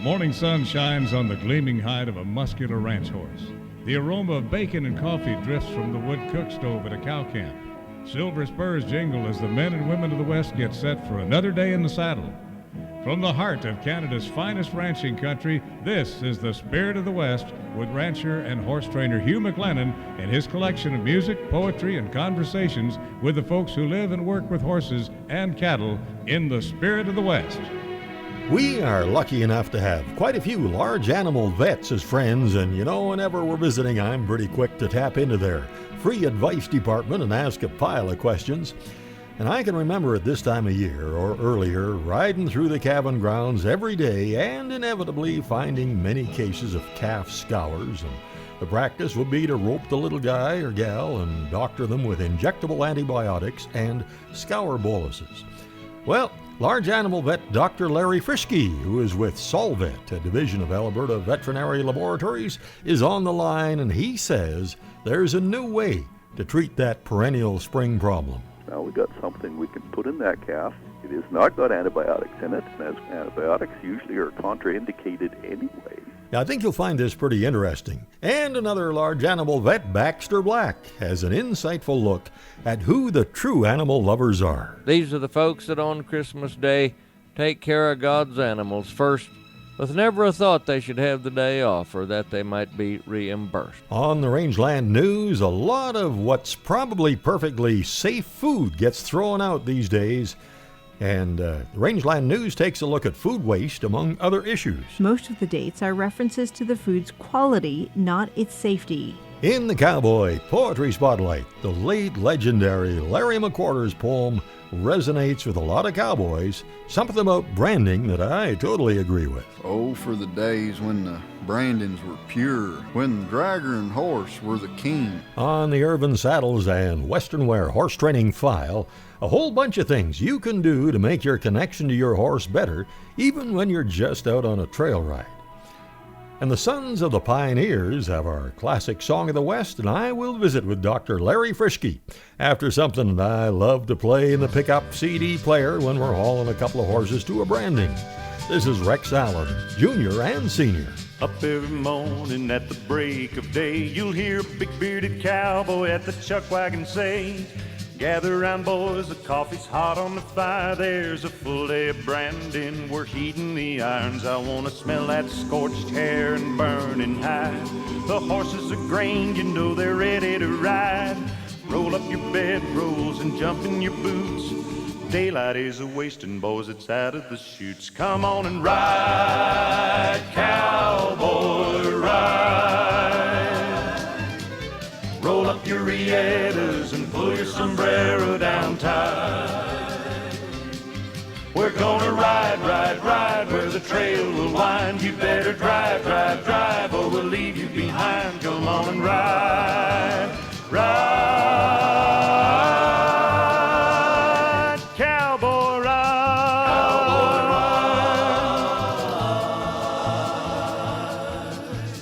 morning sun shines on the gleaming hide of a muscular ranch horse. The aroma of bacon and coffee drifts from the wood cook stove at a cow camp. Silver spurs jingle as the men and women of the West get set for another day in the saddle. From the heart of Canada's finest ranching country, this is the Spirit of the West with rancher and horse trainer Hugh McLennan and his collection of music, poetry, and conversations with the folks who live and work with horses and cattle in the Spirit of the West. We are lucky enough to have quite a few large animal vets as friends, and whenever we're visiting, I'm pretty quick to tap into their free advice department and ask a pile of questions. And I can remember at this time of year or earlier riding through the cabin grounds every day and inevitably finding many cases of calf scours. And the practice would be to rope the little guy or gal and doctor them with injectable antibiotics and scour boluses. Well, large animal vet Dr. Larry Frischke, who is with Solvet, a division of Alberta Veterinary Laboratories, is on the line, and he says there's a new way to treat that perennial spring problem. Now we got something we can put in that calf. It has not got antibiotics in it, and as antibiotics usually are contraindicated anyway. Now, I think you'll find this pretty interesting. And another large animal vet, Baxter Black, has an insightful look at who the true animal lovers are. These are the folks that on Christmas Day take care of God's animals first, with never a thought they should have the day off or that they might be reimbursed. On the Rangeland News, a lot of what's probably perfectly safe food gets thrown out these days. And the Rangeland News takes a look at food waste, among other issues. Most of the dates are references to the food's quality, not its safety. In the Cowboy Poetry Spotlight, the late legendary Larry McWhorter's poem resonates with a lot of cowboys, something about branding that I totally agree with. Oh, for the days when the brandings were pure, when the dragger and horse were the king. On the Urban Saddles and Western Wear Horse Training File, a whole bunch of things you can do to make your connection to your horse better, even when you're just out on a trail ride. And the Sons of the Pioneers have our classic Song of the West, and I will visit with Dr. Larry Frischke after something that I love to play in the pickup CD player when we're hauling a couple of horses to a branding. This is Rex Allen, Jr. and Senior. Up every morning at the break of day, you'll hear a big-bearded cowboy at the chuck wagon say, "Gather round, boys, the coffee's hot on the fire. There's a full day of branding, we're heating the irons. I want to smell that scorched hair and burning hide. The horses are grain, you know they're ready to ride. Roll up your bedrolls and jump in your boots. Daylight is a-wasting, boys, it's out of the chutes. Come on and ride, cowboy, ride. Roll up your rietas and pull your sombrero down tight. We're gonna ride, ride, ride where the trail will wind. You better drive, drive, drive or we'll leave you behind. Come on and ride, ride, cowboy, ride. Cowboy, ride.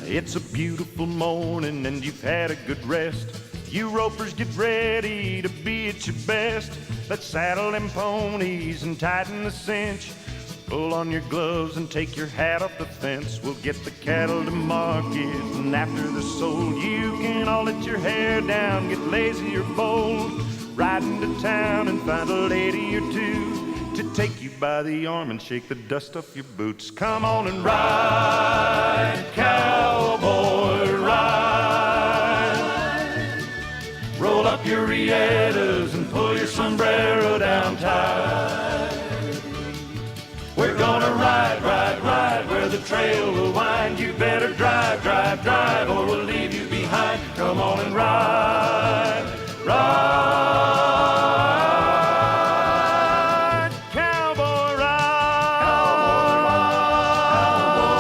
It's a beautiful morning and you've had a good rest. You ropers get ready to be at your best. Let's saddle them ponies and tighten the cinch. Pull on your gloves and take your hat off the fence. We'll get the cattle to market, and after they're sold, you can all let your hair down, get lazy or bold. Ride into town and find a lady or two to take you by the arm and shake the dust off your boots. Come on and ride, cowboy, ride. Roll up your rietas and pull your sombrero down tight. We're gonna ride, ride, ride where the trail will wind. You better drive, drive, drive or we'll leave you behind. Come on and ride, ride, cowboy, ride. Cowboy,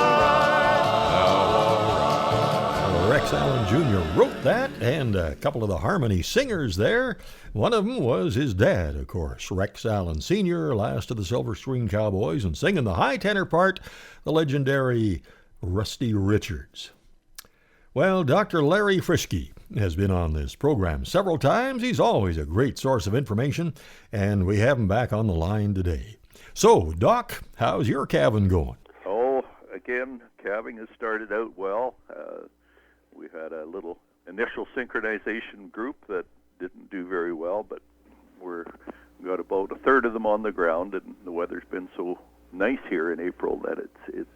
ride. Rex Allen Jr. wrote that, and a couple of the harmony singers there. One of them was his dad, of course, Rex Allen Sr., last of the Silver Screen Cowboys, and singing the high tenor part, the legendary Rusty Richards. Well, Dr. Larry Frischke has been on this program several times. He's always a great source of information, and we have him back on the line today. So, Doc, how's your calving going? Oh, again, calving has started out well. We had a little initial synchronization group that didn't do very well, but we've got about a third of them on the ground, and the weather's been so nice here in April that it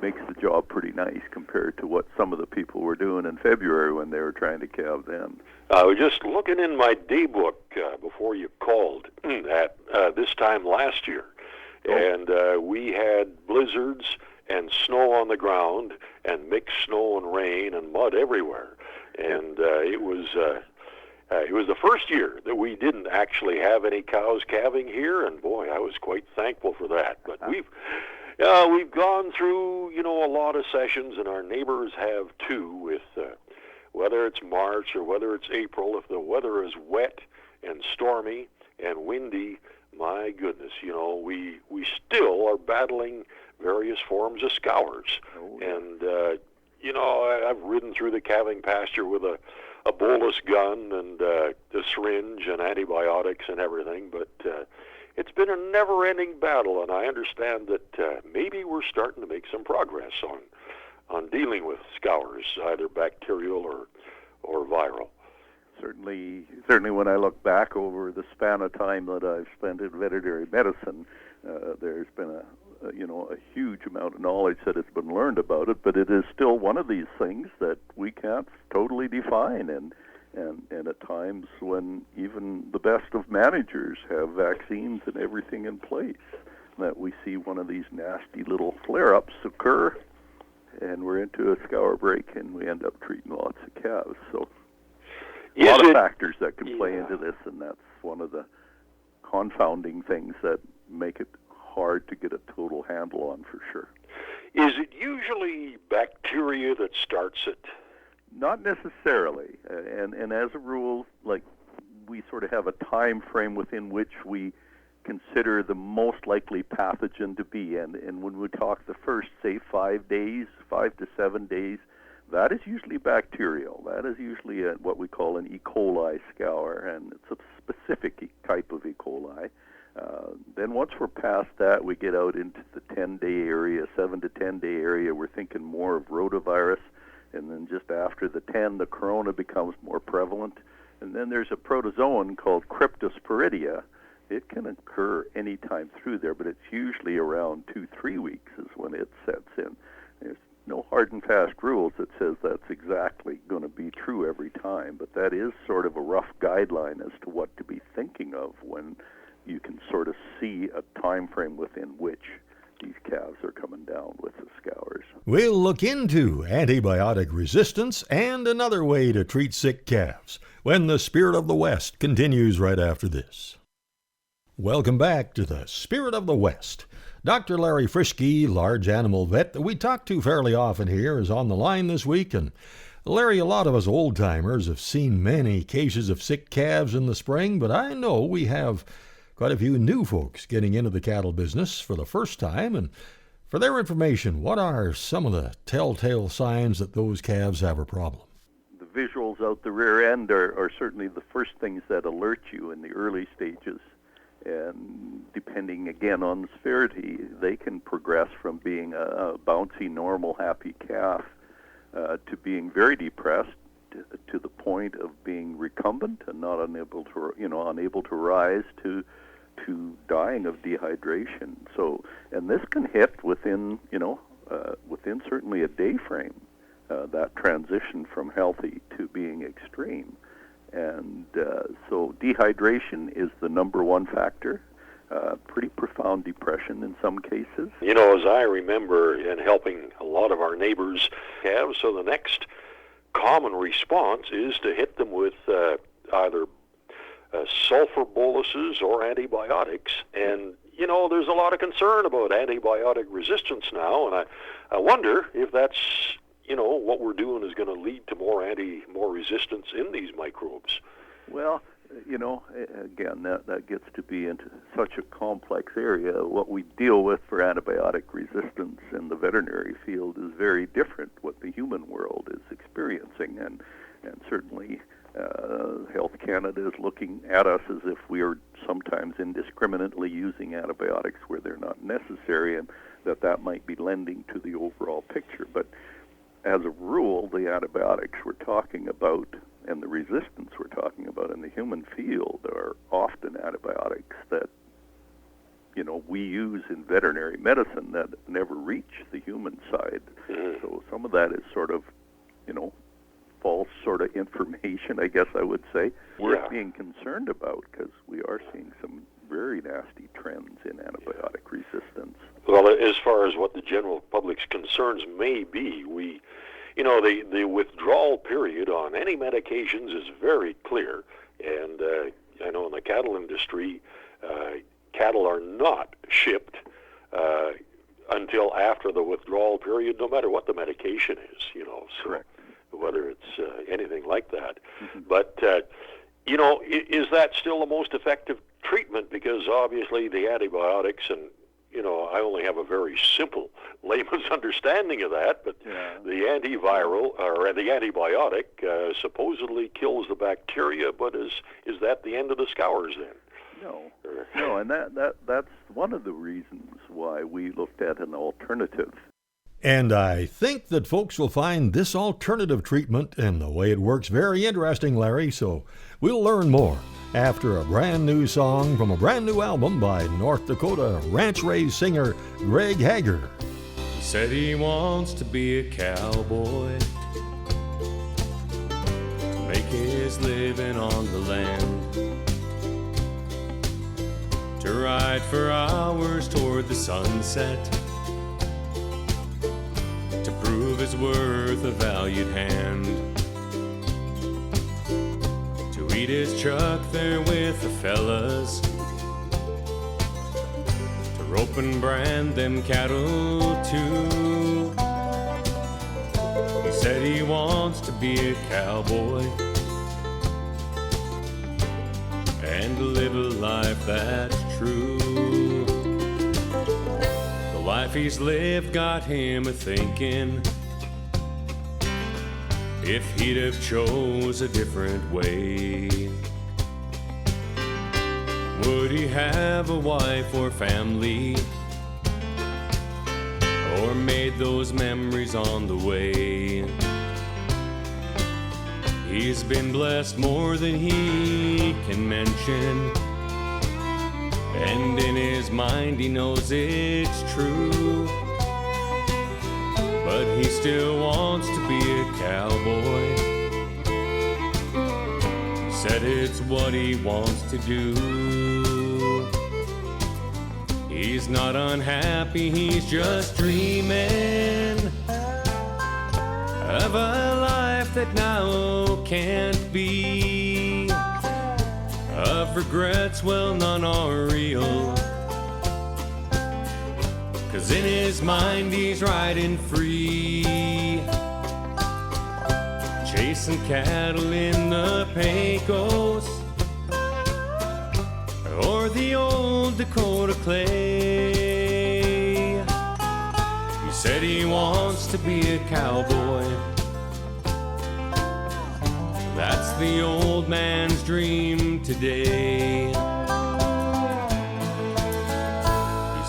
makes the job pretty nice compared to what some of the people were doing in February when they were trying to calve then. I was just looking in my day book before you called at this time last year, and we had blizzards and snow on the ground and mixed snow and rain and mud everywhere, and it was the first year that we didn't actually have any cows calving here, and boy, I was quite thankful for that. But we've gone through, a lot of sessions, and our neighbors have too, with whether it's March or whether it's April. If the weather is wet and stormy and windy, my goodness, we still are battling various forms of scours. And, I've ridden through the calving pasture with a bolus gun and a syringe and antibiotics and everything, but it's been a never-ending battle, and I understand that maybe we're starting to make some progress on dealing with scours, either bacterial or viral. Certainly when I look back over the span of time that I've spent in veterinary medicine, there's been a huge amount of knowledge that has been learned about it, but it is still one of these things that we can't totally define, and at times when even the best of managers have vaccines and everything in place, that we see one of these nasty little flare-ups occur, and we're into a scour break, and we end up treating lots of calves. So a lot of factors that can play into this, and that's one of the confounding things that make it hard to get a total handle on, for sure. Is it usually bacteria that starts it? Not necessarily, and as a rule, like, we sort of have a time frame within which we consider the most likely pathogen to be, and when we talk the first, say, 5 to 7 days, that is usually bacterial. That is usually what we call an E. coli scour, and it's a specific type of E. coli. Then once we're past that, we get out into the 10-day area, 7 to 10-day area. We're thinking more of rotavirus. And then just after the 10, the corona becomes more prevalent. And then there's a protozoan called Cryptosporidia. It can occur any time through there, but it's usually around 2-3 weeks is when it sets in. There's no hard and fast rules that says that's exactly going to be true every time, but that is sort of a rough guideline as to what to be thinking of when you can sort of see a time frame within which these calves are coming down with the scours. We'll look into antibiotic resistance and another way to treat sick calves when the Spirit of the West continues right after this. Welcome back to the Spirit of the West. Dr. Larry Frischke, large animal vet that we talk to fairly often here, is on the line this week. And Larry, a lot of us old-timers have seen many cases of sick calves in the spring, but I know we have quite a few new folks getting into the cattle business for the first time. And for their information, what are some of the telltale signs that those calves have a problem? The visuals out the rear end are certainly the first things that alert you in the early stages. And depending, again, on the severity, they can progress from being a bouncy, normal, happy calf to being very depressed to the point of being recumbent and not unable to rise to dying of dehydration. So, and this can hit within certainly a day frame, that transition from healthy to being extreme. And so dehydration is the number one factor. Pretty profound depression in some cases. As I remember in helping a lot of our neighbors calves, so the next common response is to hit them with either sulfur boluses or antibiotics. And, there's a lot of concern about antibiotic resistance now, and I wonder if that's, what we're doing is going to lead to more resistance in these microbes. Well, again, that gets to be into such a complex area. What we deal with for antibiotic resistance in the veterinary field is very different what the human world is experiencing, and certainly Health Canada is looking at us as if we are sometimes indiscriminately using antibiotics where they're not necessary, and that might be lending to the overall picture. But as a rule, the antibiotics we're talking about and the resistance we're talking about in the human field are often antibiotics that we use in veterinary medicine that never reach the human side. So some of that is sort of, false sort of information, I guess I would say, worth being concerned about, because we are seeing some very nasty trends in antibiotic resistance. Well, as far as what the general public's concerns may be, the withdrawal period on any medications is very clear, and I know in the cattle industry, cattle are not shipped until after the withdrawal period, no matter what the medication is, so Correct. Whether it's anything like that. But, is that still the most effective treatment? Because obviously the antibiotics, and, I only have a very simple layman's understanding of that, but the antiviral or the antibiotic supposedly kills the bacteria, but is that the end of the scours then? No, and that's one of the reasons why we looked at an alternative. And I think that folks will find this alternative treatment and the way it works very interesting, Larry, so we'll learn more after a brand new song from a brand new album by North Dakota ranch-raised singer Greg Hager. He said he wants to be a cowboy, make his living on the land, to ride for hours toward the sunset, to prove his worth a valued hand, to eat his chuck there with the fellas, to rope and brand them cattle too. He said he wants to be a cowboy and live a life that's true. The life he's lived got him a-thinking if he'd have chose a different way. Would he have a wife or family, or made those memories on the way? He's been blessed more than he can mention, and in his mind he knows it's true. But he still wants to be a cowboy. He said it's what he wants to do. He's not unhappy, he's just dreaming of a life that now can't be, of regrets, well, none are real, 'cause in his mind he's riding free, chasing cattle in the Pecos or the old Dakota clay. He said he wants to be a cowboy. That's the old man's dream today. He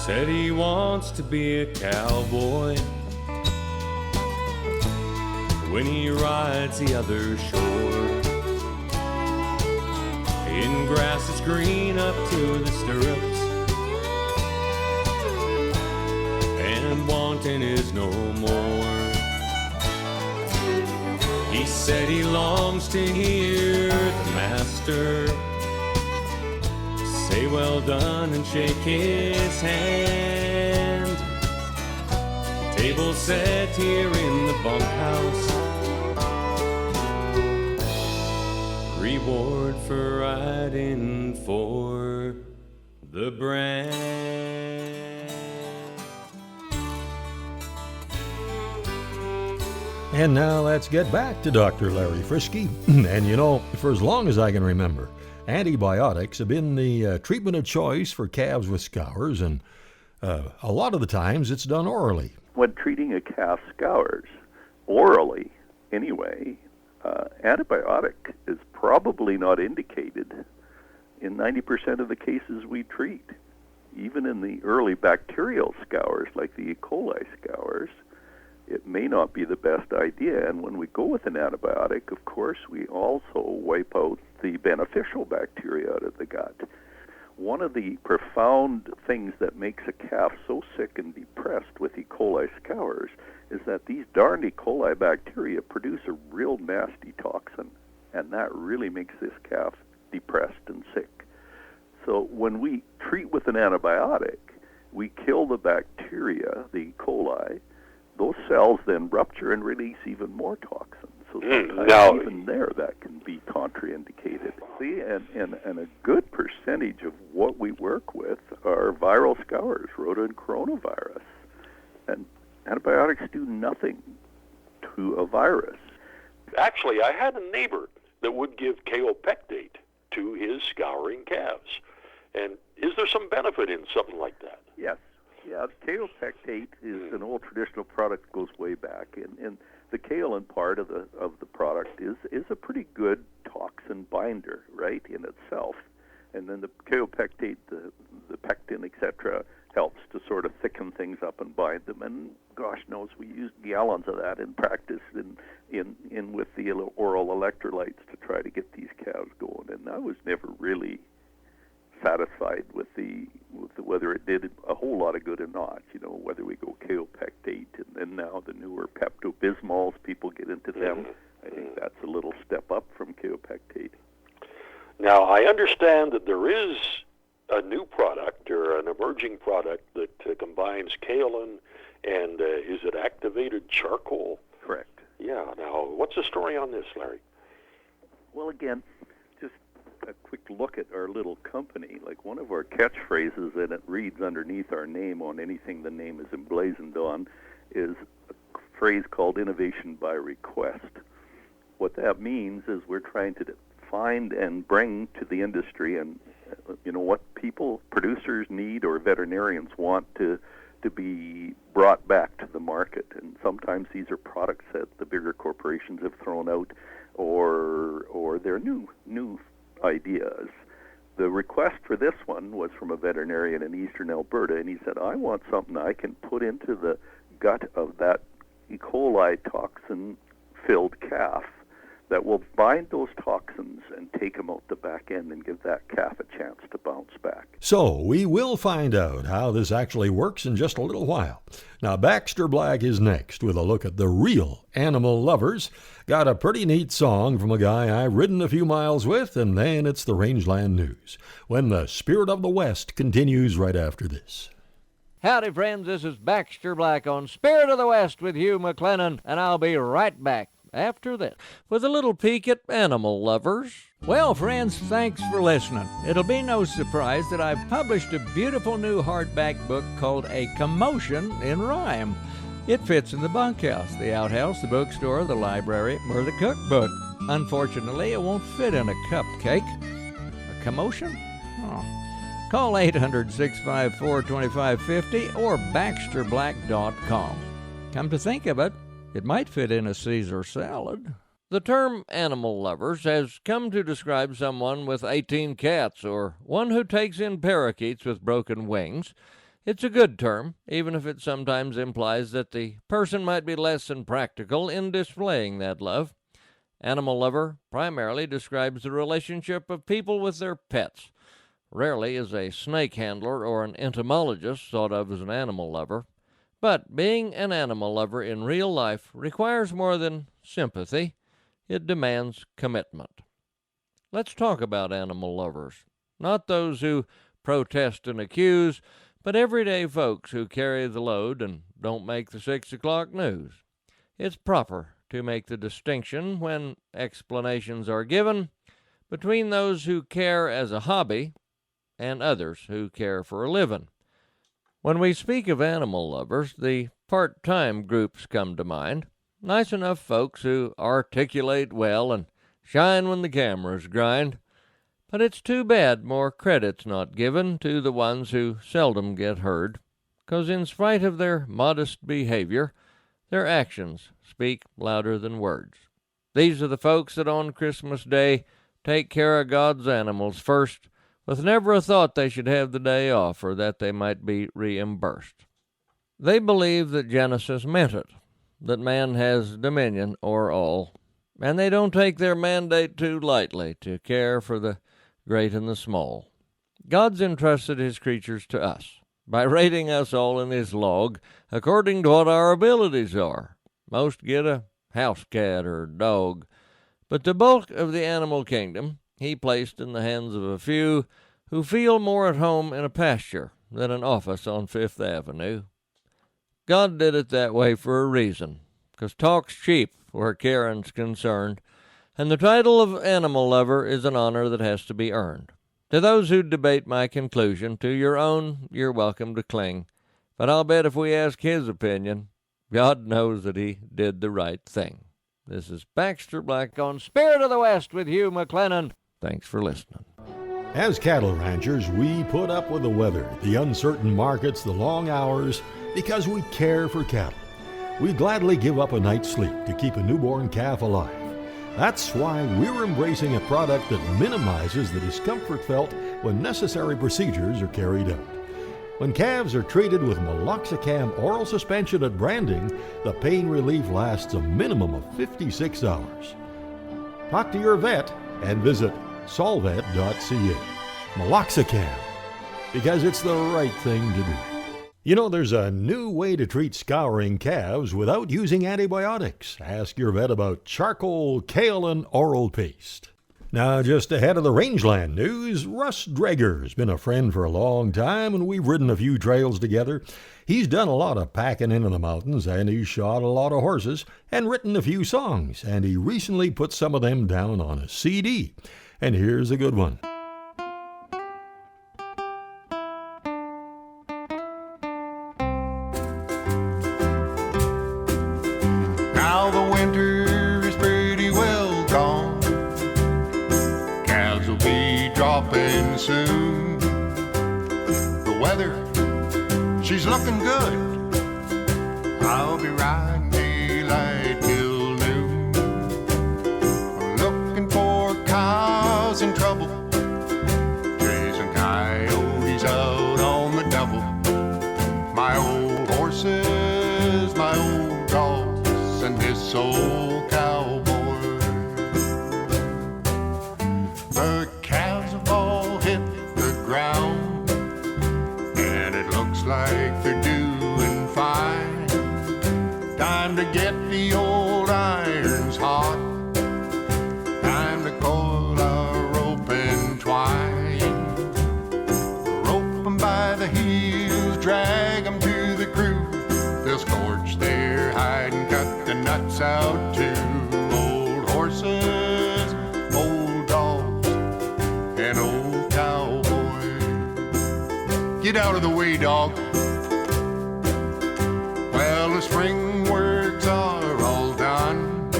said he wants to be a cowboy when he rides the other shore, in grass that's green up to the stirrups, and wanting is no more. He said he longs to hear the master say well done and shake his hand. Table set here in the bunkhouse, reward for riding for the brand. And now let's get back to Dr. Larry Frischke. And for as long as I can remember, antibiotics have been the treatment of choice for calves with scours, and a lot of the times it's done orally. When treating a calf scours, orally anyway, antibiotic is probably not indicated in 90% of the cases we treat. Even in the early bacterial scours, like the E. coli scours, it may not be the best idea. And when we go with an antibiotic, of course, we also wipe out the beneficial bacteria out of the gut. One of the profound things that makes a calf so sick and depressed with E. coli scours is that these darned E. coli bacteria produce a real nasty toxin, and that really makes this calf depressed and sick. So when we treat with an antibiotic, we kill the bacteria, the E. coli. Those cells then rupture and release even more toxins. So sometimes even there that can be contraindicated. See, and a good percentage of what we work with are viral scours, rota and coronavirus. And antibiotics do nothing to a virus. Actually, I had a neighbor that would give kaopectate to his scouring calves. And is there some benefit in something like that? Yes. Yeah, kaopectate is an old traditional product that goes way back, and the kaolin part of the product is a pretty good toxin binder, right, in itself. And then the kaopectate, the pectin, etc., helps to sort of thicken things up and bind them. And gosh knows, we use gallons of that in practice in with the oral electrolytes to try to get these calves going. And I was never really satisfied with whether it did a whole lot of good or not. You know, whether we go kaopectate and then now the newer Pepto-Bismols, people get into them. I think that's a little step up from kaopectate. Now, I understand that there is a new product or an emerging product that combines kaolin and is it activated charcoal? Correct. Yeah. Now, what's the story on this, Larry? Well, again, just a quick look at our little company. Like one of our catchphrases, and it reads underneath our name on anything the name is emblazoned on, is a phrase called innovation by request. What that means is we're trying to find and bring to the industry and what people, producers need or veterinarians want to be brought back to the market. And sometimes these are products that the bigger corporations have thrown out or they're new ideas. The request for this one was from a veterinarian in eastern Alberta, and he said, I want something I can put into the gut of that E. coli toxin-filled calf that will bind those toxins and take them out the back end and give that calf a chance to bounce back. So we will find out how this actually works in just a little while. Now, Baxter Black is next with a look at the real animal lovers. Got a pretty neat song from a guy I've ridden a few miles with, and then it's the Rangeland News, when the Spirit of the West continues right after this. Howdy, friends. This is Baxter Black on Spirit of the West with Hugh McLennan, and I'll be right back after this with a little peek at animal lovers. Well, friends, thanks for listening. It'll be no surprise that I've published a beautiful new hardback book called A Commotion in Rhyme. It fits in the bunkhouse, the outhouse, the bookstore, the library, or the cookbook. Unfortunately, it won't fit in a cupcake. A commotion? Oh. Call 800-654-2550 or BaxterBlack.com. Come to think of it, it might fit in a Caesar salad. The term animal lovers has come to describe someone with 18 cats or one who takes in parakeets with broken wings. It's a good term, even if it sometimes implies that the person might be less than practical in displaying that love. Animal lover primarily describes the relationship of people with their pets. Rarely is a snake handler or an entomologist thought of as an animal lover. But being an animal lover in real life requires more than sympathy. It demands commitment. Let's talk about animal lovers. Not those who protest and accuse, but everyday folks who carry the load and don't make the 6 o'clock news. It's proper to make the distinction, when explanations are given, between those who care as a hobby and others who care for a living. When we speak of animal lovers, the part-time groups come to mind. Nice enough folks who articulate well and shine when the cameras grind. But it's too bad more credit's not given to the ones who seldom get heard, 'cause in spite of their modest behavior, their actions speak louder than words. These are the folks that on Christmas Day take care of God's animals first, with never a thought they should have the day off or that they might be reimbursed. They believe that Genesis meant it, that man has dominion o'er all, and they don't take their mandate too lightly to care for the great and the small. God's entrusted his creatures to us by rating us all in his log according to what our abilities are. Most get a house cat or dog, but the bulk of the animal kingdom he placed in the hands of a few who feel more at home in a pasture than an office on Fifth Avenue. God did it that way for a reason, 'cause talk's cheap where caring's concerned, and the title of animal lover is an honor that has to be earned. To those who debate my conclusion, to your own you're welcome to cling, but I'll bet if we ask his opinion, God knows that he did the right thing. This is Baxter Black on Spirit of the West with Hugh McLennan. Thanks for listening. As cattle ranchers, we put up with the weather, the uncertain markets, the long hours, because we care for cattle. We gladly give up a night's sleep to keep a newborn calf alive. That's why we're embracing a product that minimizes the discomfort felt when necessary procedures are carried out. When calves are treated with meloxicam oral suspension at branding, the pain relief lasts a minimum of 56 hours. Talk to your vet and visit solvet.ca. Meloxicam, because it's the right thing to do. You know, there's a new way to treat scouring calves without using antibiotics. Ask your vet about charcoal kaolin oral paste. Now, just ahead of the Rangeland news, Russ Dreger's been a friend for a long time, and we've ridden a few trails together. He's done a lot of packing into the mountains, and he's shot a lot of horses, and written a few songs, and he recently put some of them down on a CD. And here's a good one. Now the winter is pretty well gone. Calves will be dropping soon. The weather, she's looking good. I'll be riding daylight till noon. Looking for cows in trouble, chasing coyotes out on the double. My old horses, my old dogs, and this old cowboy. The calves have all hit the ground, and it looks like they're doing fine. Time to get the old irons hot, time to coil a rope and twine. Rope 'em by the heels, drag 'em to the crew. They'll scorch their hide and cut the nuts out too. Old horses, old dogs, and old cowboy. Get out of the way, dog. Well, the spring works are all done.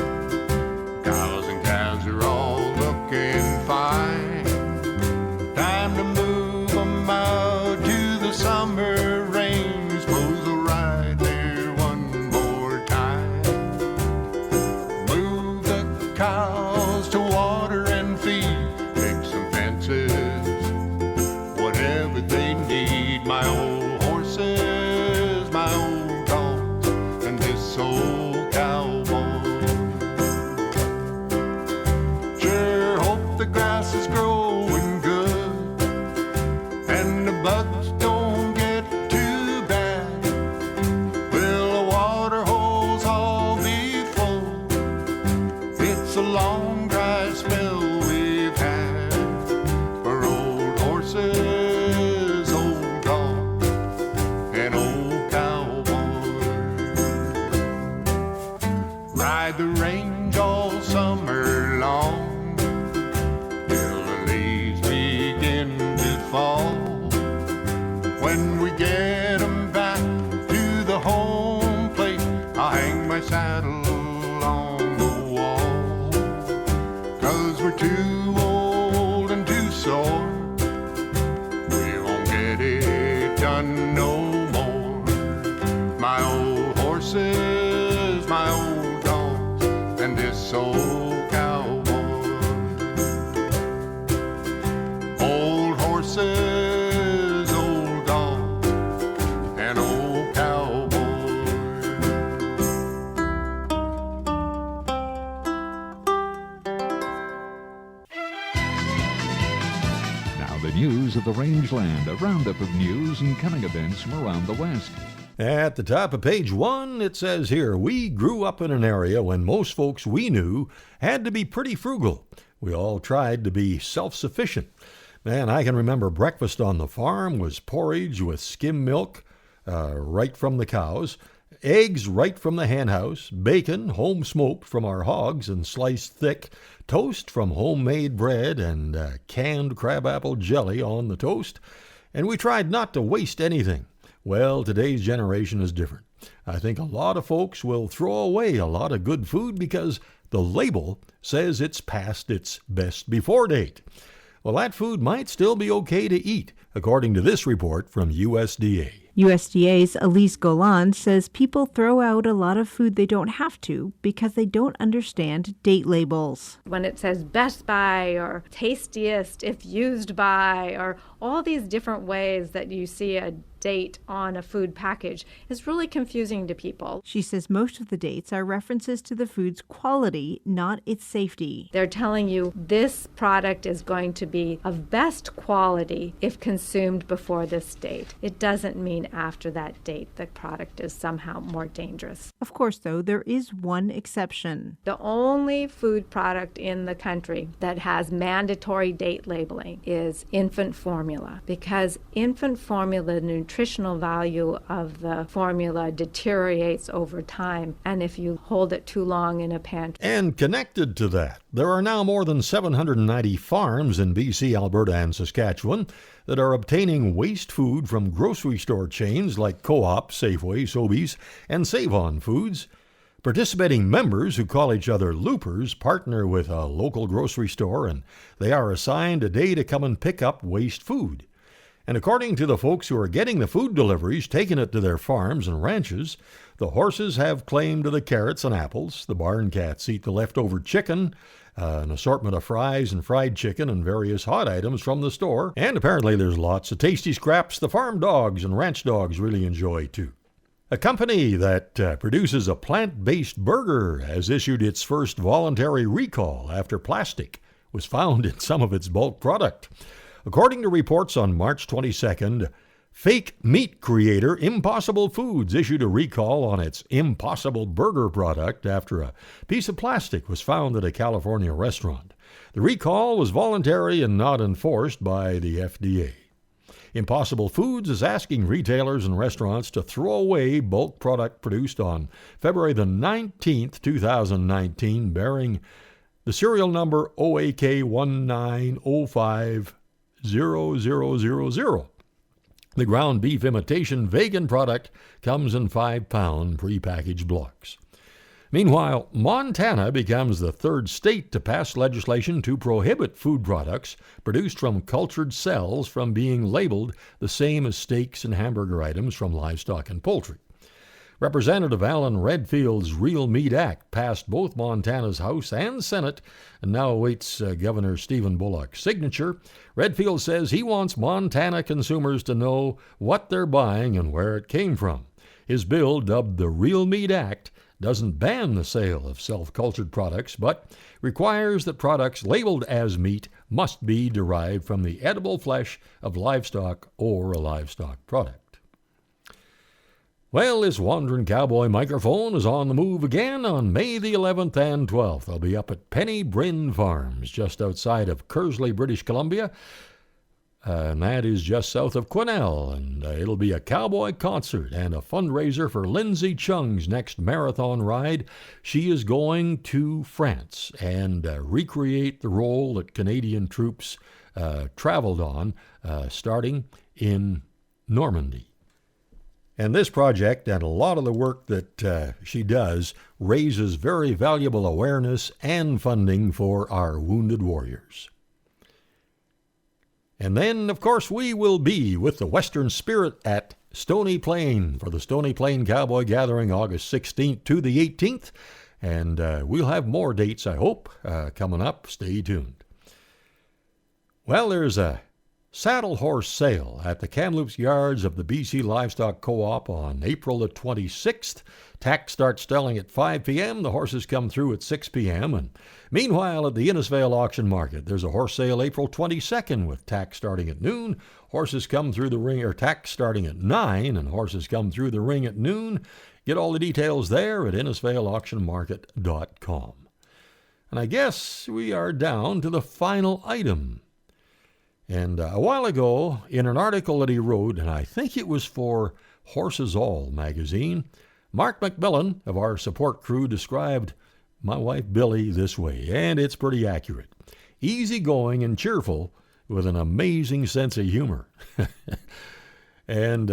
Cows and calves are all looking fine. Time to move 'em out to the summer rain. Suppose we'll ride there one more time. Move the cows to water and feed. Make some fences, whatever they need. My old horses, my old dogs, and this old cowboy. Sure hope the grass is growing good, and the bugs don't get too bad. Will the water holes all be full? It's a long dry spell we've had for old horses, old dogs, and old cowboys. Ride the range all summer long till the leaves begin to fall. When we get 'em back to the home plate, I'll hang my saddle on the wall. 'Cause we're too old and too sore, we won't get it done no more. My old horses, my old dogs, and this old the Rangeland, a roundup of news and coming events from around the West. At the top of page 1, it says here, we grew up in an area when most folks we knew had to be pretty frugal. We all tried to be self-sufficient. Man, I can remember breakfast on the farm was porridge with skim milk right from the cows, eggs right from the hen house, bacon home smoked from our hogs and sliced thick, toast from homemade bread, and canned crabapple jelly on the toast. And we tried not to waste anything. Well, today's generation is different. I think a lot of folks will throw away a lot of good food because the label says it's past its best before date. Well, that food might still be okay to eat, according to this report from USDA. USDA's Elise Golan says people throw out a lot of food they don't have to because they don't understand date labels. When it says best by or tastiest if used by or all these different ways that you see a date on a food package is really confusing to people. She says most of the dates are references to the food's quality, not its safety. They're telling you this product is going to be of best quality if consumed before this date. It doesn't mean after that date the product is somehow more dangerous. Of course, though, there is one exception. The only food product in the country that has mandatory date labeling is infant formula, because infant formula nutritional value of the formula deteriorates over time, and if you hold it too long in a pantry. And connected to that, there are now more than 790 farms in BC, Alberta, and Saskatchewan that are obtaining waste food from grocery store chains like Co-op, Safeway, Sobeys, and Save-On Foods. Participating members who call each other loopers partner with a local grocery store, and they are assigned a day to come and pick up waste food. And according to the folks who are getting the food deliveries, taking it to their farms and ranches, the horses have claim to the carrots and apples, the barn cats eat the leftover chicken, an assortment of fries and fried chicken and various hot items from the store, and apparently there's lots of tasty scraps the farm dogs and ranch dogs really enjoy too. A company that produces a plant-based burger has issued its first voluntary recall after plastic was found in some of its bulk product. According to reports on March 22nd, fake meat creator Impossible Foods issued a recall on its Impossible Burger product after a piece of plastic was found at a California restaurant. The recall was voluntary and not enforced by the FDA. Impossible Foods is asking retailers and restaurants to throw away bulk product produced on February the 19th, 2019, bearing the serial number OAK1905000. The ground beef imitation vegan product comes in 5-pound prepackaged blocks. Meanwhile, Montana becomes the third state to pass legislation to prohibit food products produced from cultured cells from being labeled the same as steaks and hamburger items from livestock and poultry. Representative Alan Redfield's Real Meat Act passed both Montana's House and Senate and now awaits Governor Stephen Bullock's signature. Redfield says he wants Montana consumers to know what they're buying and where it came from. His bill, dubbed the Real Meat Act, doesn't ban the sale of self-cultured products, but requires that products labeled as meat must be derived from the edible flesh of livestock or a livestock product. Well, this wandering cowboy microphone is on the move again on May the 11th and 12th. I'll be up at Penny Bryn Farms, just outside of Kersley, British Columbia, and that is just south of Quesnel, and it'll be a cowboy concert and a fundraiser for Lindsay Chung's next marathon ride. She is going to France and recreate the role that Canadian troops traveled on, starting in Normandy. And this project and a lot of the work that she does raises very valuable awareness and funding for our wounded warriors. And then, of course, we will be with the Western Spirit at Stony Plain for the Stony Plain Cowboy Gathering, August 16th to the 18th. And we'll have more dates, I hope, coming up. Stay tuned. Well, there's a Saddle Horse Sale at the Kamloops Yards of the BC Livestock Co-op on April the 26th. Tack starts selling at 5 p.m. The horses come through at 6 p.m. And meanwhile, at the Innisfail Auction Market, there's a horse sale April 22nd with tack starting at noon. Horses come through the ring, or tack starting at 9, and horses come through the ring at noon. Get all the details there at InnisfailAuctionMarket.com. And I guess we are down to the final item. And a while ago, in an article that he wrote, and I think it was for Horses All magazine, Mark McMillan of our support crew described my wife Billy this way, and it's pretty accurate. Easygoing and cheerful with an amazing sense of humor. And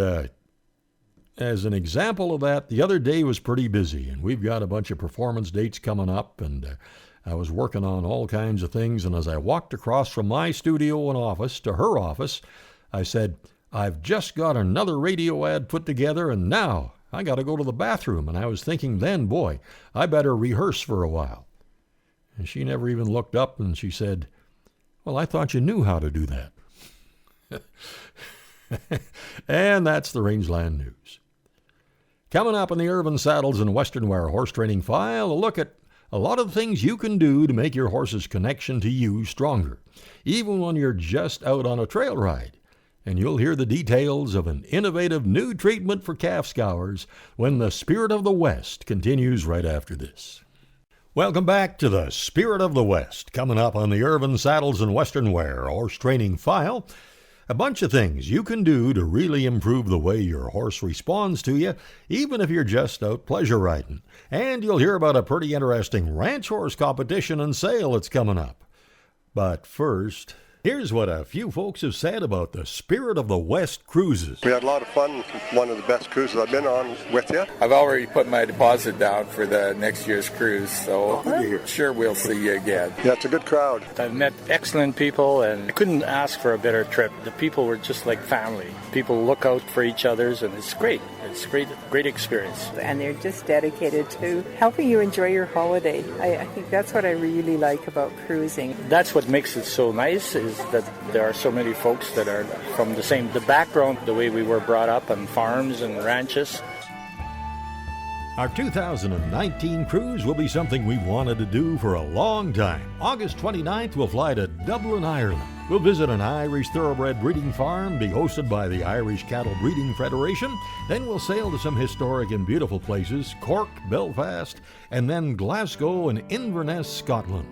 as an example of that, the other day was pretty busy, and we've got a bunch of performance dates coming up, and I was working on all kinds of things, and as I walked across from my studio and office to her office, I said, I've just got another radio ad put together, and now I got to go to the bathroom. And I was thinking then, boy, I better rehearse for a while. And she never even looked up, and she said, well, I thought you knew how to do that. And that's the Rangeland News. Coming up in the Urban Saddles and Western Wear Horse Training File, a look at a lot of things you can do to make your horse's connection to you stronger, even when you're just out on a trail ride. And you'll hear the details of an innovative new treatment for calf scours when the Spirit of the West continues right after this. Welcome back to the Spirit of the West, coming up on the Urban Saddles and Western Wear Horse Training File. A bunch of things you can do to really improve the way your horse responds to you, even if you're just out pleasure riding. And you'll hear about a pretty interesting ranch horse competition and sale that's coming up. But first, here's what a few folks have said about the Spirit of the West cruises. We had a lot of fun. One of the best cruises I've been on with you. I've already put my deposit down for the next year's cruise, so I'm sure we'll see you again. Yeah, it's a good crowd. I've met excellent people, and I couldn't ask for a better trip. The people were just like family. People look out for each other's, and it's great. It's a great experience. And they're just dedicated to helping you enjoy your holiday. I think that's what I really like about cruising. That's what makes it so nice, is that there are so many folks that are from the background, the way we were brought up on farms and ranches. Our 2019 cruise will be something we've wanted to do for a long time. August 29th, we'll fly to Dublin, Ireland. We'll visit an Irish thoroughbred breeding farm, be hosted by the Irish Cattle Breeding Federation. Then we'll sail to some historic and beautiful places, Cork, Belfast, and then Glasgow and Inverness, Scotland.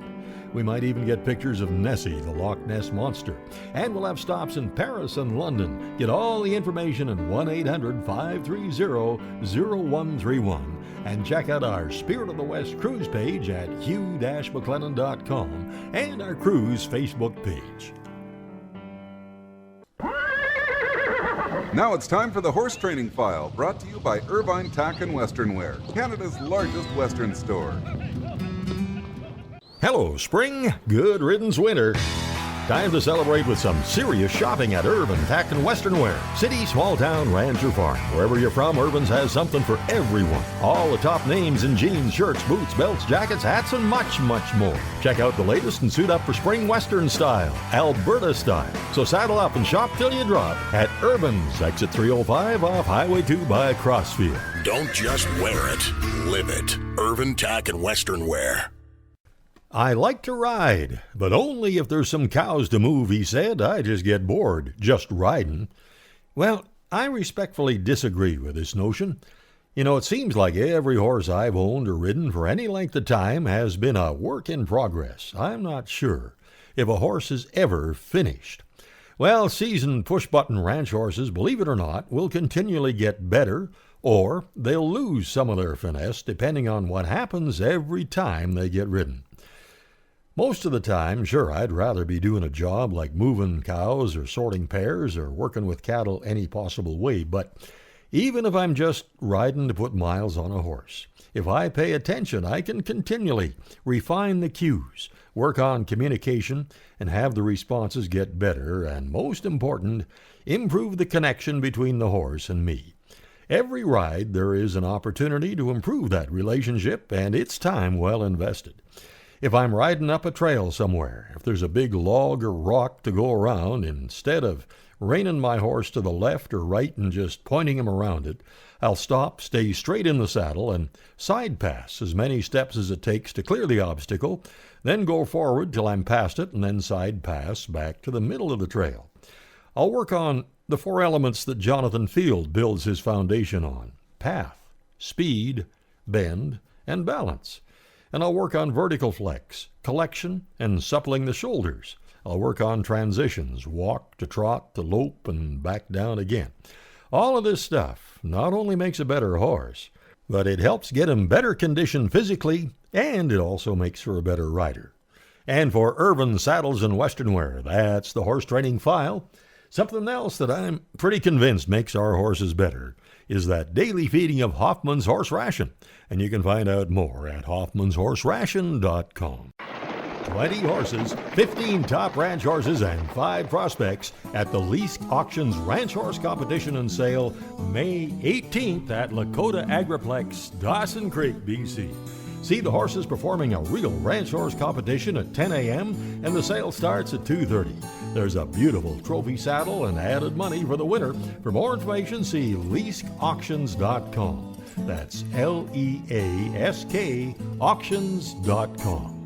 We might even get pictures of Nessie, the Loch Ness Monster. And we'll have stops in Paris and London. Get all the information at 1-800-530-0131. And check out our Spirit of the West cruise page at hugh-mclennan.com and our cruise Facebook page. Now it's time for the Horse Training File, brought to you by Irvine Tack and Western Wear, Canada's largest Western store. Hello, spring. Good riddance, winter. Time to celebrate with some serious shopping at Irvine Tack and Western Wear. City, small town, ranch, or farm. Wherever you're from, Irvine's has something for everyone. All the top names in jeans, shirts, boots, belts, jackets, hats, and much, much more. Check out the latest and suit up for spring Western style, Alberta style. So saddle up and shop till you drop at Irvine's, exit 305 off Highway 2 by Crossfield. Don't just wear it, live it. Irvine Tack and Western Wear. I like to ride, but only if there's some cows to move, he said. I just get bored just riding. Well, I respectfully disagree with this notion. You know, it seems like every horse I've owned or ridden for any length of time has been a work in progress. I'm not sure if a horse is ever finished. Well, seasoned push-button ranch horses, believe it or not, will continually get better, or they'll lose some of their finesse depending on what happens every time they get ridden. Most of the time, sure, I'd rather be doing a job like moving cows or sorting pears or working with cattle any possible way, but even if I'm just riding to put miles on a horse, if I pay attention, I can continually refine the cues, work on communication, and have the responses get better, and most important, improve the connection between the horse and me. Every ride, there is an opportunity to improve that relationship, and it's time well invested. If I'm riding up a trail somewhere, if there's a big log or rock to go around, instead of reining my horse to the left or right and just pointing him around it, I'll stop, stay straight in the saddle, and side pass as many steps as it takes to clear the obstacle, then go forward till I'm past it, and then side pass back to the middle of the trail. I'll work on the 4 elements that Jonathan Field builds his foundation on: path, speed, bend, and balance. And I'll work on vertical flex, collection, and suppling the shoulders. I'll work on transitions, walk to trot to lope and back down again. All of this stuff not only makes a better horse, but it helps get him better conditioned physically, and it also makes for a better rider. And for Irvin Saddles and Western Wear, that's the Horse Training File. Something else that I'm pretty convinced makes our horses better is that daily feeding of Hoffman's Horse Ration. And you can find out more at hoffmanshorseration.com. 20 horses, 15 top ranch horses, and 5 prospects at the Leask Auctions Ranch Horse Competition and Sale May 18th at Lakota Agriplex, Dawson Creek, BC. See the horses performing a real ranch horse competition at 10 a.m. and the sale starts at 2:30. There's a beautiful trophy saddle and added money for the winner. For more information, see leaskauctions.com. That's LEASK auctions.com.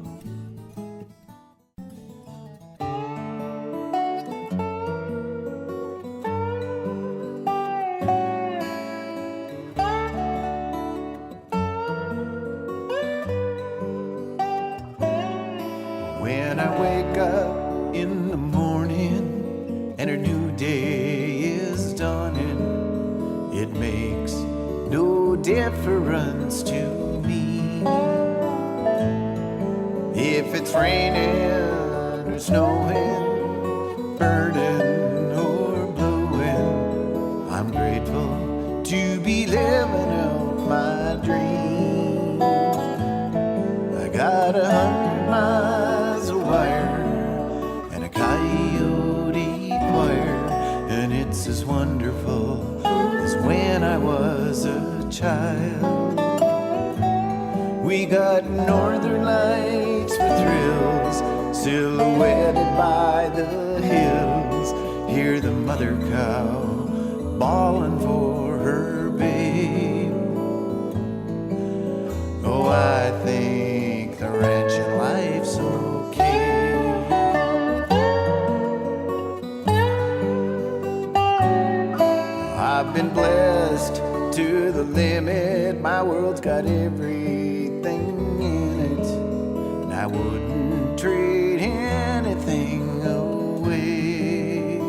When I wake up in the morning and a new day is dawning, it makes no difference to me if it's raining or snowing, burning or blowing. I'm grateful to be living out my dream. I got 100 miles of wire and a coyote choir, and it's as wonderful as when I was a child. We got northern lights for thrills, silhouetted by the hills. Hear the mother cow bawling for her babe. Oh, I think the ranching life's okay. I've been blessed to the limit. My world's got everything in it, and I wouldn't trade anything away.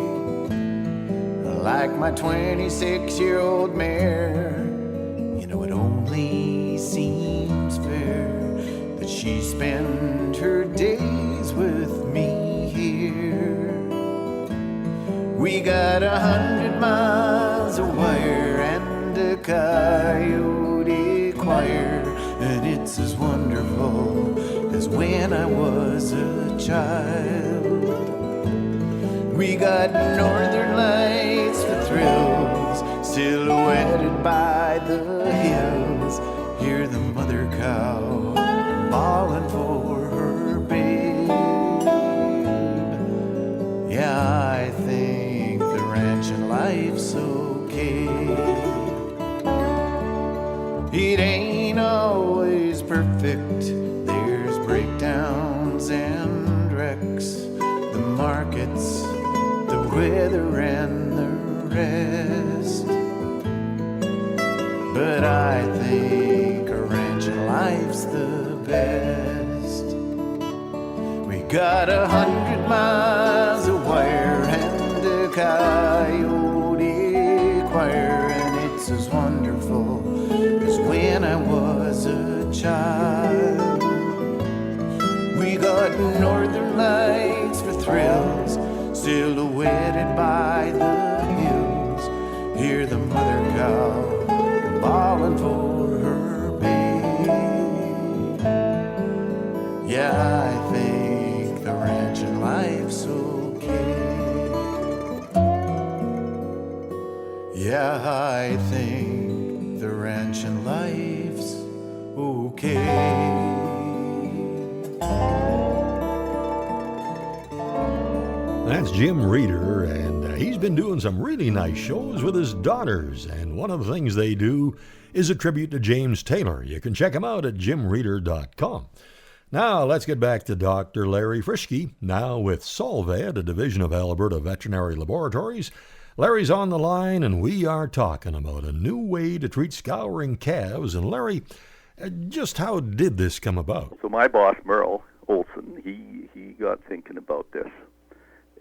Like my 26-year-old mare, you know, it only seems fair that she spend her days with me here. We got 100 miles of wire and a coyote choir, and it's as wonderful as when I was a child. We got northern lights for thrills, silhouetted by the hills. Hear the mother cow bawling for her babe. Yeah, I think the ranching life's okay. It ain't always perfect, there's breakdowns and wrecks, the markets, the weather and the rest. But I think a ranching life's the best. We got 100 miles of wire and a coyote choir, and it's as wonderful as when I was a child. We got northern lights for thrills, silhouetted by the hills. Hear the mother cow bawling for her babe. Yeah, I think the ranching life's okay. Yeah, I think the ranching life's okay. That's Jim Reeder, and he's been doing some really nice shows with his daughters, and one of the things they do is a tribute to James Taylor. You can check him out at jimreeder.com. Now, let's get back to Dr. Larry Frischke, now with Solvet, a division of Alberta Veterinary Laboratories. Larry's on the line, and we are talking about a new way to treat scouring calves. And Larry, just how did this come about? So my boss, Merle Olson, he got thinking about this.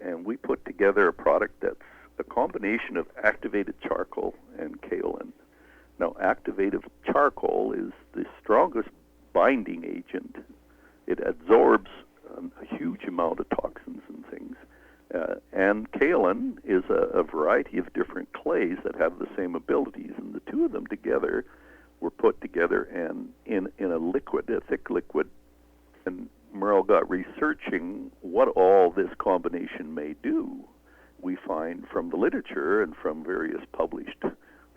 And we put together a product that's a combination of activated charcoal and kaolin. Now, activated charcoal is the strongest binding agent. It absorbs a huge amount of toxins and things. And kaolin is a variety of different clays that have the same abilities. And the two of them together were put together and in a liquid, a thick liquid. And Merle got researching what all this combination may do. We find from the literature and from various published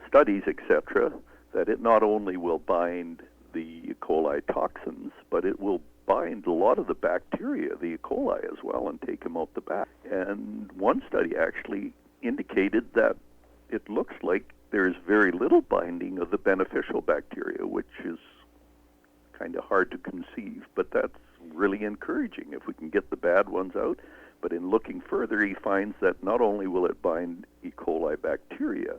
studies, etc., that it not only will bind the E. coli toxins, but it will bind a lot of the bacteria, the E. coli as well, and take them out the back. And one study actually indicated that it looks like there's very little binding of the beneficial bacteria, which is kind of hard to conceive, but that's really encouraging if we can get the bad ones out. But in looking further, he finds that not only will it bind E. coli bacteria,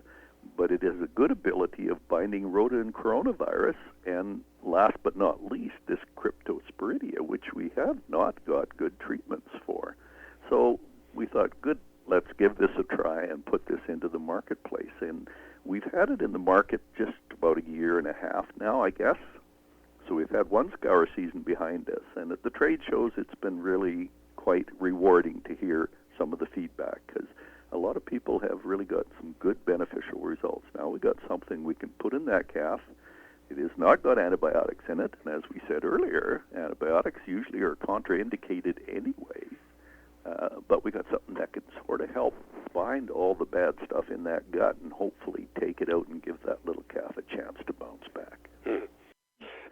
but it has a good ability of binding rodent coronavirus, and last but not least, this cryptosporidia, which we have not got good treatments for. So we thought, good, let's give this a try and put this into the marketplace. And we've had it in the market just about a year and a half now, I guess. So we've had one scour season behind us, and at the trade shows, it's been really quite rewarding to hear some of the feedback, because a lot of people have really got some good beneficial results. Now we got something we can put in that calf. It has not got antibiotics in it, and as we said earlier, antibiotics usually are contraindicated anyway. But we got something that can sort of help bind all the bad stuff in that gut and hopefully take it out and give that little calf a chance to bounce back.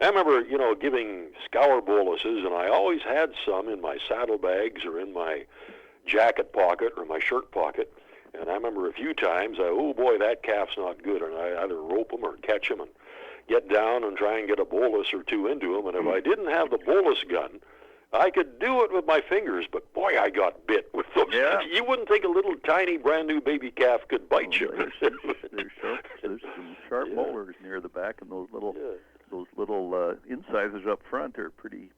I remember, giving scour boluses, and I always had some in my saddlebags or in my jacket pocket or my shirt pocket. And I remember a few times, oh boy, that calf's not good, and I either rope them or catch them and get down and try and get a bolus or two into them. And if I didn't have the bolus gun, I could do it with my fingers, but boy, I got bit with those. Yeah. You wouldn't think a little tiny brand new baby calf could bite you. There's some sharp molars near the back, and those little incisors up front are pretty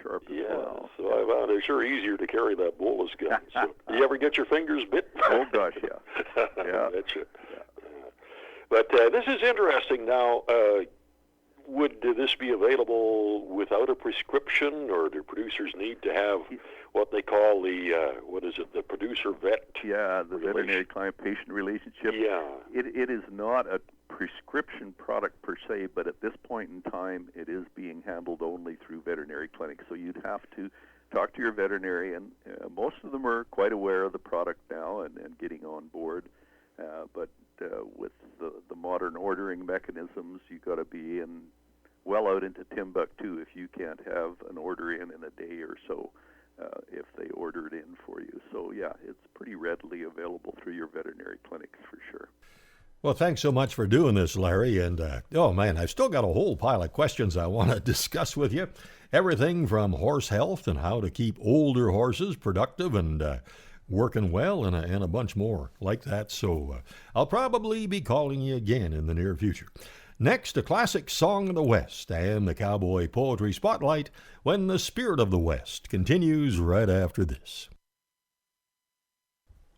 sharp as well. So I found it sure easier to carry that bolus gun. So, you ever get your fingers bit? Oh gosh, yeah. Yeah. That's it. But this is interesting. Now, would this be available without a prescription, or do producers need to have what they call the producer vet? Yeah, the veterinary client-patient relationship. Yeah. It is not a prescription product per se, but at this point in time, it is being handled only through veterinary clinics. So you'd have to talk to your veterinarian. Most of them are quite aware of the product now and getting on board. But with the modern ordering mechanisms, you've got to be well out into Timbuktu if you can't have an order in a day or so if they order it in for you. So, yeah, it's pretty readily available through your veterinary clinics for sure. Well, thanks so much for doing this, Larry. And, oh, man, I've still got a whole pile of questions I want to discuss with you. Everything from horse health and how to keep older horses productive and working well, and a bunch more like that. So I'll probably be calling you again in the near future. Next, a classic song of the West and the Cowboy Poetry Spotlight when the Spirit of the West continues right after this.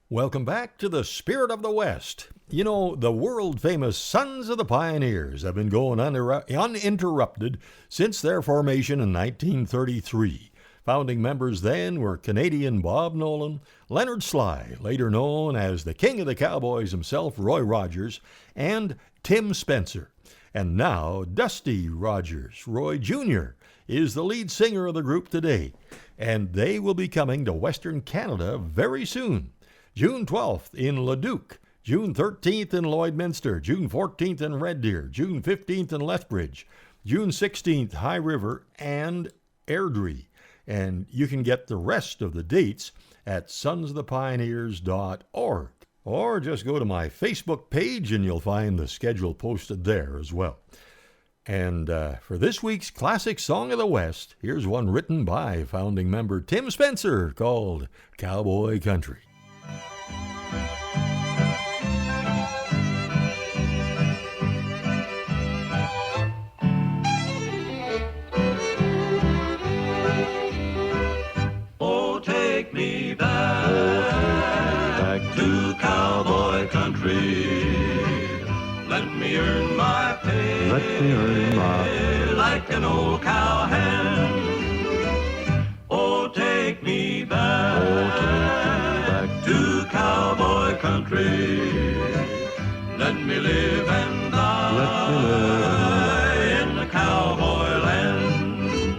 Welcome back to the Spirit of the West. You know, the world-famous Sons of the Pioneers have been going uninterrupted since their formation in 1933. Founding members then were Canadian Bob Nolan, Leonard Sly, later known as the King of the Cowboys himself, Roy Rogers, and Tim Spencer. And now Dusty Rogers, Roy Jr., is the lead singer of the group today. And they will be coming to Western Canada very soon. June 12th in Leduc, June 13th in Lloydminster, June 14th in Red Deer, June 15th in Lethbridge, June 16th High River and Airdrie, And you can get the rest of the dates at sonsofthepioneers.org. Or just go to my Facebook page and you'll find the schedule posted there as well. And for this week's Classic Song of the West, here's one written by founding member Tim Spencer called Cowboy Country. Oh, take me back to cowboy country. Let me earn my pay. Like an old cowhand. Oh, take me back to cowboy country. Let me live and die in the cowboy land.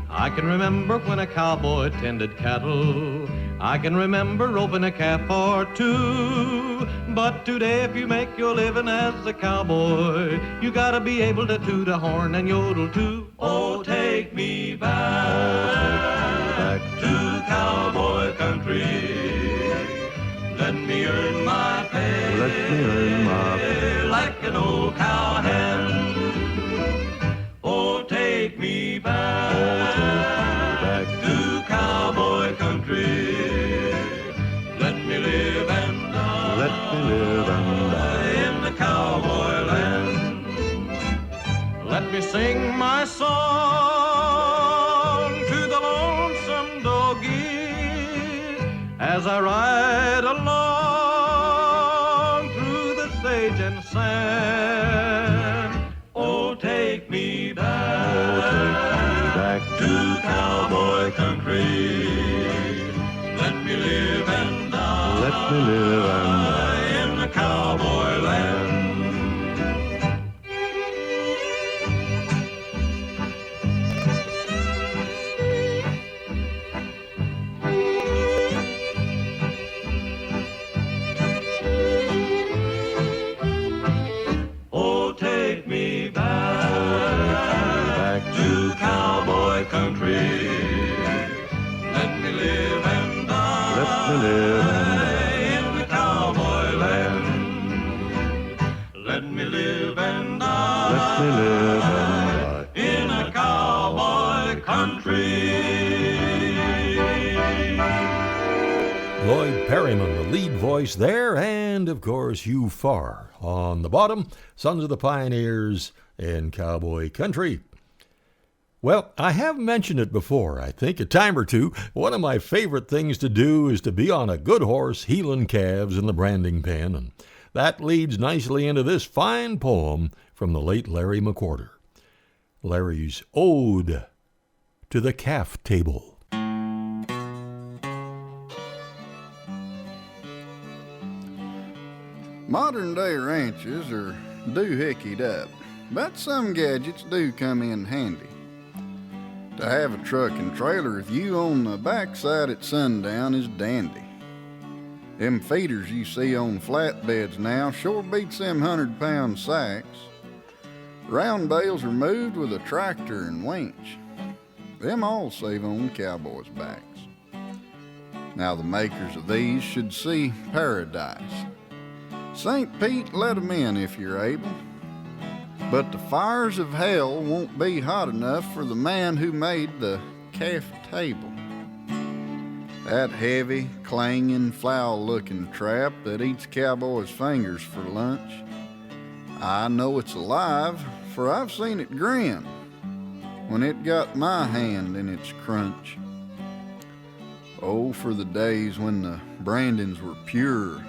I can remember when a cowboy tended cattle. I can remember roping a calf or two. But today if you make your living as a cowboy, you gotta be able to toot a horn and yodel too. Oh, take me back to cowboy country. Let me earn my pay. Like an old cowhand. Oh, take me back to cowboy country. Let me live and die in the cowboy land. Let me sing my song to the lonesome doggy as I ride along through the sage and sand. Oh, take me back to cowboy country. Let me live and die in the cowboy land. Oh, take me back to cowboy country. Let me live and die in the cowboy land. Let me live and die in a cowboy country. Lloyd Perryman, the lead voice there, and of course Hugh Farr on the bottom, Sons of the Pioneers in Cowboy Country. Well, I have mentioned it before, I think, a time or two. One of my favorite things to do is to be on a good horse heeling calves in the branding pen, and that leads nicely into this fine poem from the late Larry McWhorter. Larry's Ode to the Calf Table. Modern day ranches are doohickied up, but some gadgets do come in handy. To have a truck and trailer view on the backside at sundown is dandy. Them feeders you see on flatbeds now sure beats them 100-pound sacks. Round bales are moved with a tractor and winch. Them all save on cowboys' backs. Now the makers of these should see paradise. St. Pete, let 'em in if you're able. But the fires of hell won't be hot enough for the man who made the calf table. That heavy, clanging, foul-looking trap that eats cowboys' fingers for lunch. I know it's alive, for I've seen it grin when it got my hand in its crunch. Oh, for the days when the brandings were pure,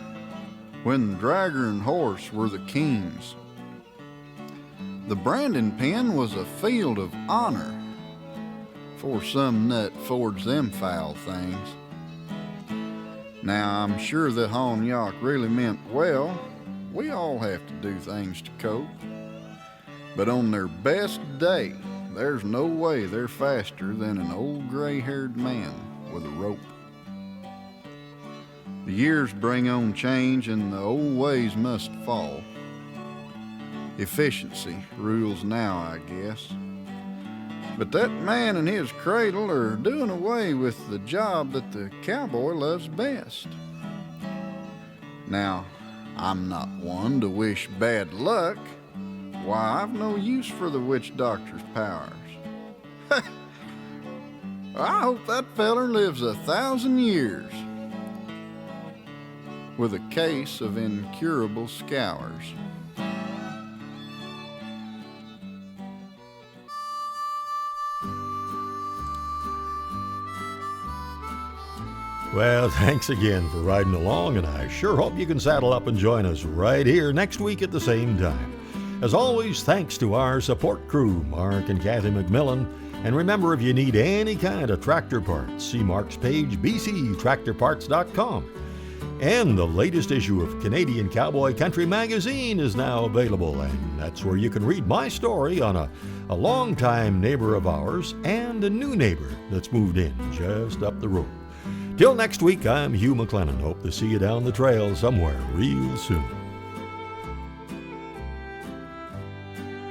when the dragger and horse were the kings. The branding pen was a field of honor, for some nut forged them foul things. Now I'm sure the Honyock really meant well. We all have to do things to cope. But on their best day, there's no way they're faster than an old gray-haired man with a rope. The years bring on change and the old ways must fall. Efficiency rules now, I guess. But that man and his cradle are doing away with the job that the cowboy loves best. Now, I'm not one to wish bad luck. Why, I've no use for the witch doctor's powers. I hope that feller lives 1,000 years with a case of incurable scours. Well, thanks again for riding along, and I sure hope you can saddle up and join us right here next week at the same time. As always, thanks to our support crew, Mark and Kathy McMillan. And remember, if you need any kind of tractor parts, see Mark's page, bctractorparts.com. And the latest issue of Canadian Cowboy Country Magazine is now available, and that's where you can read my story on a longtime neighbor of ours and a new neighbor that's moved in just up the road. Till next week, I'm Hugh McLennan. Hope to see you down the trail somewhere real soon.